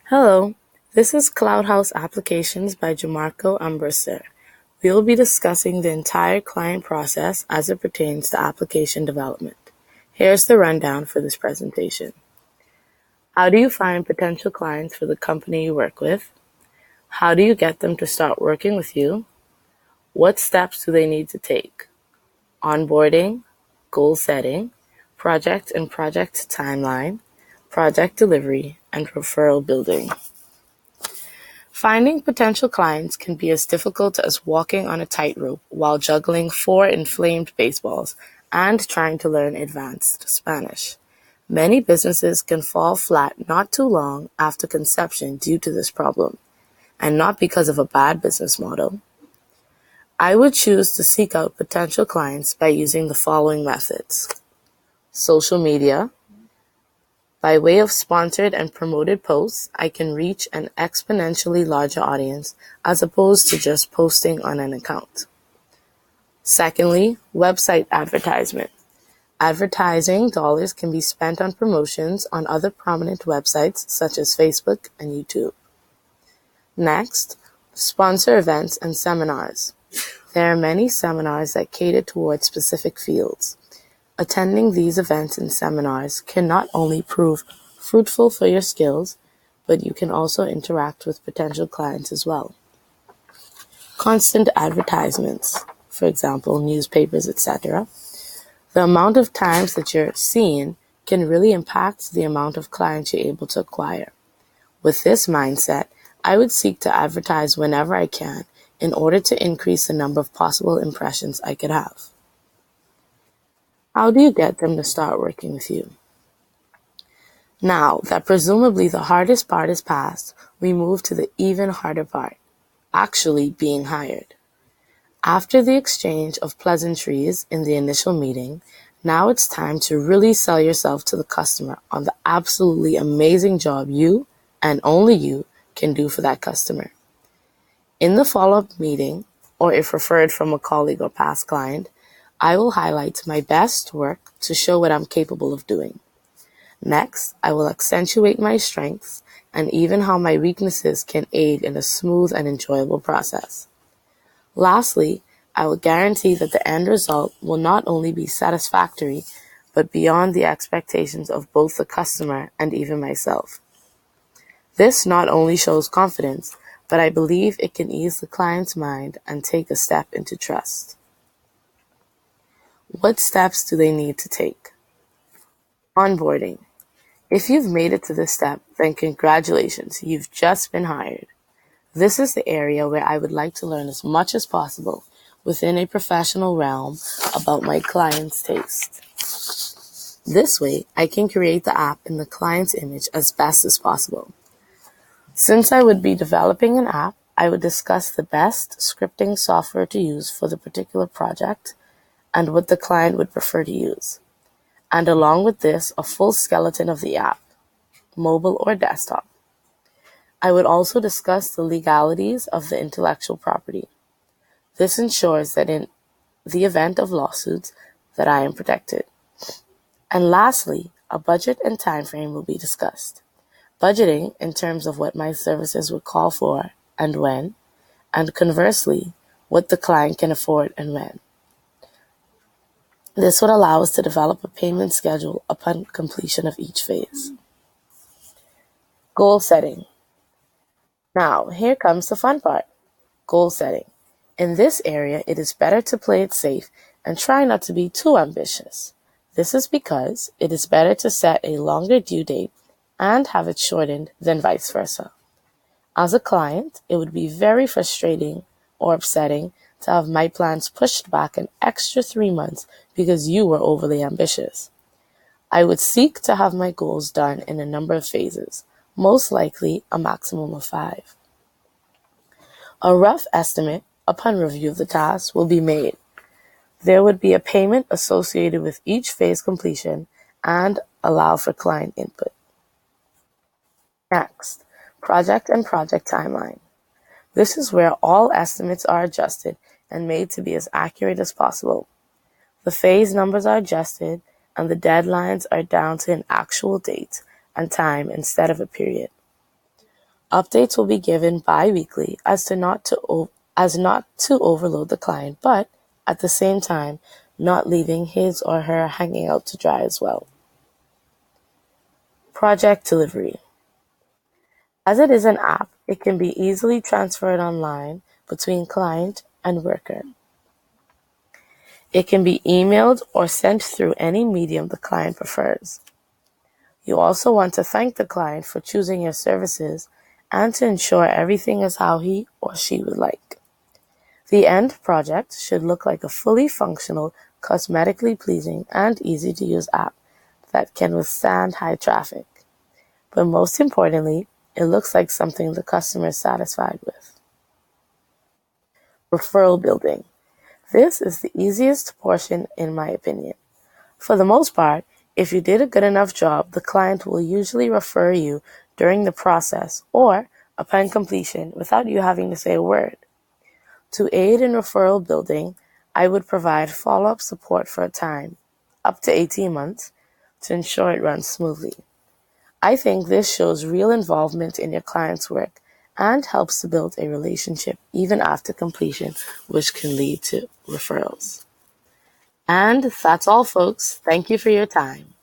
Hello, this is Cloud Applications by Jamarco Ambrister. We will be discussing the entire client process as it pertains to application development. Here's the rundown for this presentation. How do you find potential clients for the company you work with? How do you get them to start working with you? What steps do they need to take? Onboarding, goal setting, project and project timeline, project delivery, and referral building. Finding potential clients can be as difficult as walking on a tightrope while juggling 4 inflamed baseballs and trying to learn advanced Spanish. Many businesses can fall flat not too long after conception due to this problem, and not because of a bad business model. I would choose to seek out potential clients by using the following methods. Social media. By way of sponsored and promoted posts, I can reach an exponentially larger audience as opposed to just posting on an account. Secondly, website advertisement. Advertising dollars can be spent on promotions on other prominent websites such as Facebook and YouTube. Next, sponsor events and seminars. There are many seminars that cater towards specific fields. Attending these events and seminars can not only prove fruitful for your skills, but you can also interact with potential clients as well. Constant advertisements, for example, newspapers, etc. The amount of times that you're seen can really impact the amount of clients you're able to acquire. With this mindset, I would seek to advertise whenever I can in order to increase the number of possible impressions I could have. How do you get them to start working with you? Now that presumably the hardest part is past, we move to the even harder part, actually being hired. After the exchange of pleasantries in the initial meeting, now it's time to really sell yourself to the customer on the absolutely amazing job you, and only you, can do for that customer. In the follow-up meeting, or if referred from a colleague or past client, I will highlight my best work to show what I'm capable of doing. Next, I will accentuate my strengths and even how my weaknesses can aid in a smooth and enjoyable process. Lastly, I will guarantee that the end result will not only be satisfactory, but beyond the expectations of both the customer and even myself. This not only shows confidence, but I believe it can ease the client's mind and take a step into trust. What steps do they need to take? Onboarding. If you've made it to this step, then congratulations, you've just been hired. This is the area where I would like to learn as much as possible within a professional realm about my client's taste. This way, I can create the app in the client's image as best as possible. Since I would be developing an app, I would discuss the best scripting software to use for the particular project and what the client would prefer to use. And along with this, a full skeleton of the app, mobile or desktop. I would also discuss the legalities of the intellectual property. This ensures that in the event of lawsuits, that I am protected. And lastly, a budget and time frame will be discussed. Budgeting in terms of what my services would call for and when, and conversely, what the client can afford and when. This would allow us to develop a payment schedule upon completion of each phase. Goal setting. Now, here comes the fun part. Goal setting. In this area, it is better to play it safe and try not to be too ambitious. This is because it is better to set a longer due date and have it shortened than vice versa. As a client, it would be very frustrating or upsetting to have my plans pushed back an extra 3 months because you were overly ambitious. I would seek to have my goals done in a number of phases, most likely a maximum of 5. A rough estimate upon review of the task will be made. There would be a payment associated with each phase completion and allow for client input. Next, project and project timeline. This is where all estimates are adjusted and made to be as accurate as possible. The phase numbers are adjusted and the deadlines are down to an actual date and time instead of a period. Updates will be given bi-weekly as not to overload the client, but at the same time, not leaving his or her hanging out to dry as well. Project delivery. As it is an app, it can be easily transferred online between client and worker. It can be emailed or sent through any medium the client prefers. You also want to thank the client for choosing your services and to ensure everything is how he or she would like. The end project should look like a fully functional, cosmetically pleasing, and easy-to-use app that can withstand high traffic. But most importantly, it looks like something the customer is satisfied with. Referral building. This is the easiest portion in my opinion. For the most part, if you did a good enough job, the client will usually refer you during the process or upon completion without you having to say a word. To aid in referral building, I would provide follow-up support for a time, up to 18 months, to ensure it runs smoothly. I think this shows real involvement in your client's work and helps to build a relationship even after completion, which can lead to referrals. And that's all, folks. Thank you for your time.